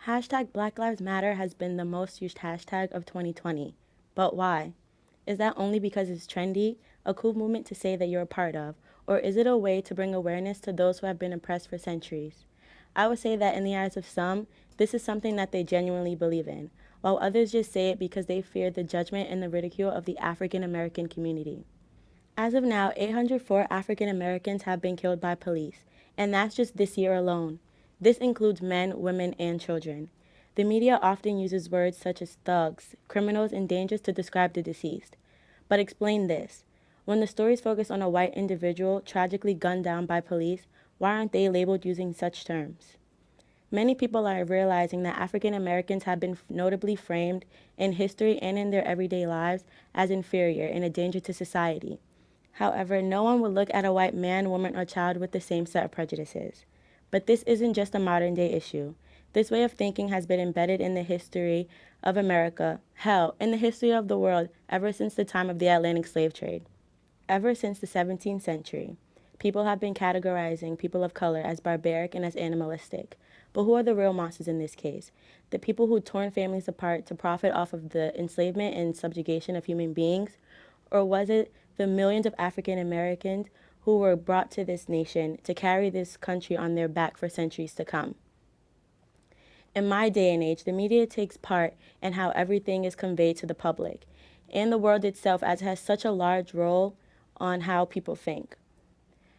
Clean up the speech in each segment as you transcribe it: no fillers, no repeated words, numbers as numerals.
Hashtag Black Lives Matter has been the most used hashtag of 2020. But why? Is that only because it's trendy, a cool movement to say that you're a part of, or is it a way to bring awareness to those who have been oppressed for centuries? I would say that in the eyes of some, this is something that they genuinely believe in, while others just say it because they fear the judgment and the ridicule of the African American community. As of now, 804 African Americans have been killed by police, and that's just this year alone. This includes men, women, and children. The media often uses words such as thugs, criminals, and dangerous to describe the deceased. But explain this. When the stories focus on a white individual tragically gunned down by police, why aren't they labeled using such terms? Many people are realizing that African Americans have been notably framed in history and in their everyday lives as inferior and a danger to society. However, no one would look at a white man, woman, or child with the same set of prejudices. But this isn't just a modern day issue. This way of thinking has been embedded in the history of America, hell, in the history of the world ever since the time of the Atlantic slave trade. Ever since the 17th century, people have been categorizing people of color as barbaric and as animalistic. But who are the real monsters in this case? The people who torn families apart to profit off of the enslavement and subjugation of human beings? Or was it the millions of African Americans who were brought to this nation to carry this country on their back for centuries to come? In my day and age, the media takes part in how everything is conveyed to the public, and the world itself, as it has such a large role on how people think.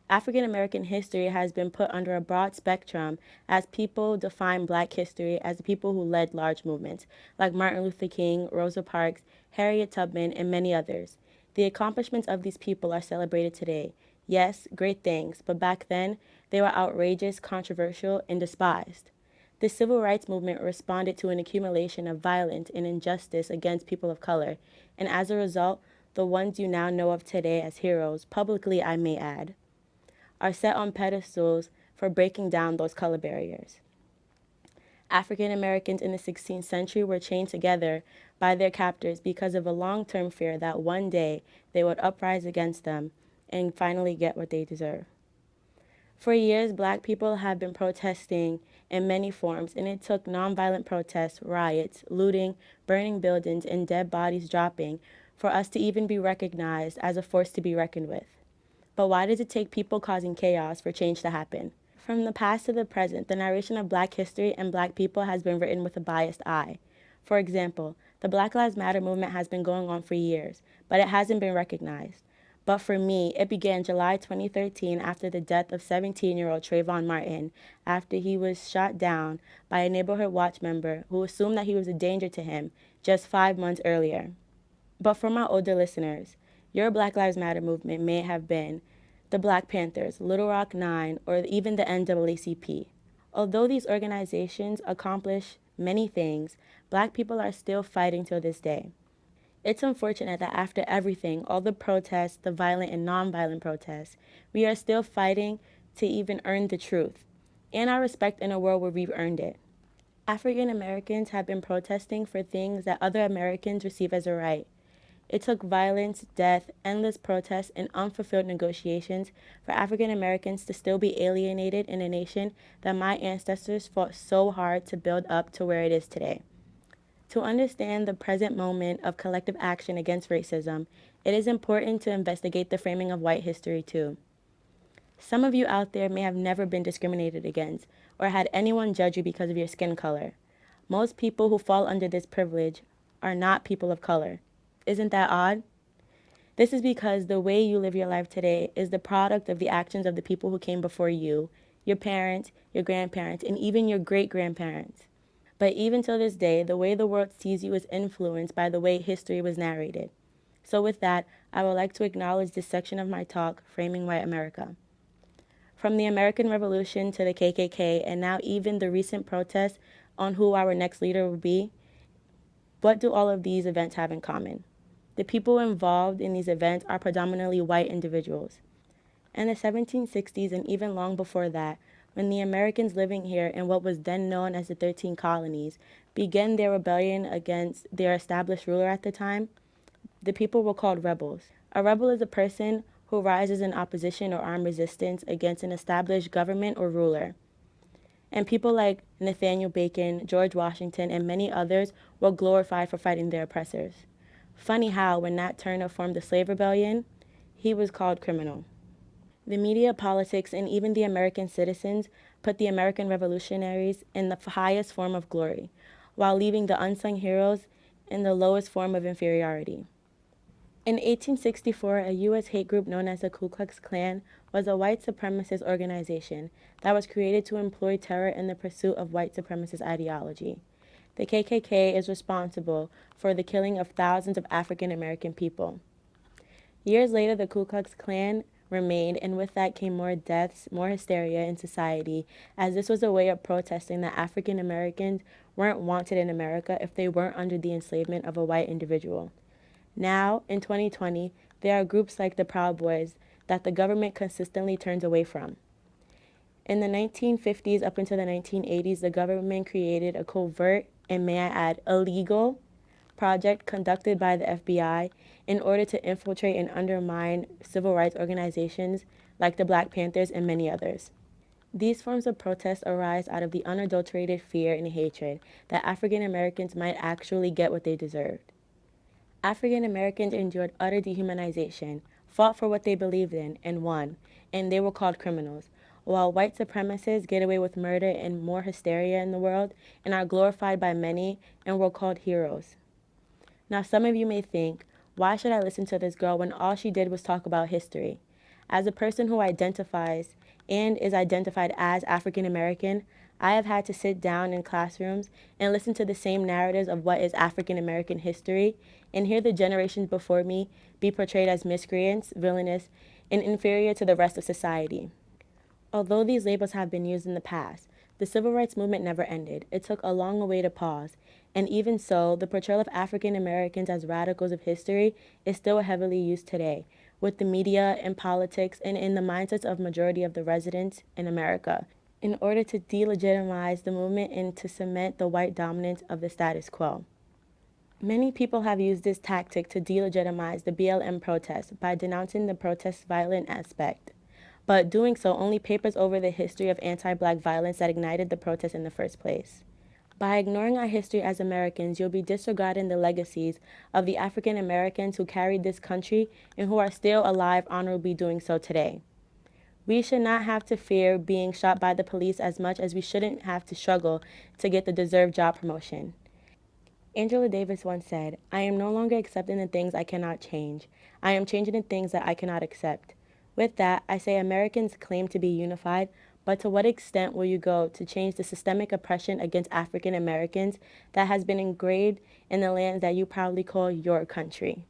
African American history has been put under a broad spectrum as people define Black history as the people who led large movements, like Martin Luther King, Rosa Parks, Harriet Tubman, and many others. The accomplishments of these people are celebrated today. Yes, great things, but back then, they were outrageous, controversial, and despised. The civil rights movement responded to an accumulation of violence and injustice against people of color, and as a result, the ones you now know of today as heroes, publicly I may add, are set on pedestals for breaking down those color barriers. African Americans in the 16th century were chained together by their captors because of a long-term fear that one day they would uprise against them and finally get what they deserve. For years, Black people have been protesting in many forms, and it took nonviolent protests, riots, looting, burning buildings, and dead bodies dropping for us to even be recognized as a force to be reckoned with. But why does it take people causing chaos for change to happen? From the past to the present, the narration of Black history and Black people has been written with a biased eye. For example, the Black Lives Matter movement has been going on for years, but it hasn't been recognized. But for me, it began July 2013 after the death of 17-year-old Trayvon Martin after he was shot down by a neighborhood watch member who assumed that he was a danger to him just 5 months earlier. But for my older listeners, your Black Lives Matter movement may have been the Black Panthers, Little Rock Nine, or even the NAACP. Although these organizations accomplish many things, Black people are still fighting till this day. It's unfortunate that after everything, all the protests, the violent and nonviolent protests, we are still fighting to even earn the truth and our respect in a world where we've earned it. African Americans have been protesting for things that other Americans receive as a right. It took violence, death, endless protests, and unfulfilled negotiations for African Americans to still be alienated in a nation that my ancestors fought so hard to build up to where it is today. To understand the present moment of collective action against racism, it is important to investigate the framing of white history too. Some of you out there may have never been discriminated against or had anyone judge you because of your skin color. Most people who fall under this privilege are not people of color. Isn't that odd? This is because the way you live your life today is the product of the actions of the people who came before you, your parents, your grandparents, and even your great-grandparents. But even till this day, the way the world sees you is influenced by the way history was narrated. So with that, I would like to acknowledge this section of my talk, Framing White America. From the American Revolution to the KKK, and now even the recent protests on who our next leader will be, what do all of these events have in common? The people involved in these events are predominantly white individuals. In the 1760s and even long before that, when the Americans living here in what was then known as the 13 colonies began their rebellion against their established ruler at the time, the people were called rebels. A rebel is a person who rises in opposition or armed resistance against an established government or ruler. And people like Nathaniel Bacon, George Washington, and many others were glorified for fighting their oppressors. Funny how, when Nat Turner formed the slave rebellion, he was called criminal. The media, politics, and even the American citizens put the American revolutionaries in the highest form of glory, while leaving the unsung heroes in the lowest form of inferiority. In 1864, a U.S. hate group known as the Ku Klux Klan was a white supremacist organization that was created to employ terror in the pursuit of white supremacist ideology. The KKK is responsible for the killing of thousands of African American people. Years later, the Ku Klux Klan remained, and with that came more deaths, more hysteria in society, as this was a way of protesting that African Americans weren't wanted in America if they weren't under the enslavement of a white individual. Now, in 2020, there are groups like the Proud Boys that the government consistently turns away from. In the 1950s up until the 1980s, the government created a covert, and may I add, illegal project conducted by the FBI in order to infiltrate and undermine civil rights organizations like the Black Panthers and many others. These forms of protest arise out of the unadulterated fear and hatred that African Americans might actually get what they deserved. African Americans endured utter dehumanization, fought for what they believed in, and won, and they were called criminals, while white supremacists get away with murder and more hysteria in the world and are glorified by many and were called heroes. Now, some of you may think, why should I listen to this girl when all she did was talk about history? As a person who identifies and is identified as African American, I have had to sit down in classrooms and listen to the same narratives of what is African American history and hear the generations before me be portrayed as miscreants, villainous, and inferior to the rest of society. Although these labels have been used in the past, the civil rights movement never ended. It took a long way to pause, and even so, the portrayal of African Americans as radicals of history is still heavily used today, with the media and politics and in the mindsets of majority of the residents in America, in order to delegitimize the movement and to cement the white dominance of the status quo. Many people have used this tactic to delegitimize the BLM protest by denouncing the protest's violent aspect, but doing so only papers over the history of anti-Black violence that ignited the protest in the first place. By ignoring our history as Americans, you'll be disregarding the legacies of the African Americans who carried this country and who are still alive honorably doing so today. We should not have to fear being shot by the police as much as we shouldn't have to struggle to get the deserved job promotion. Angela Davis once said, "I am no longer accepting the things I cannot change. I am changing the things that I cannot accept." With that, I say Americans claim to be unified, but to what extent will you go to change the systemic oppression against African Americans that has been engraved in the land that you proudly call your country?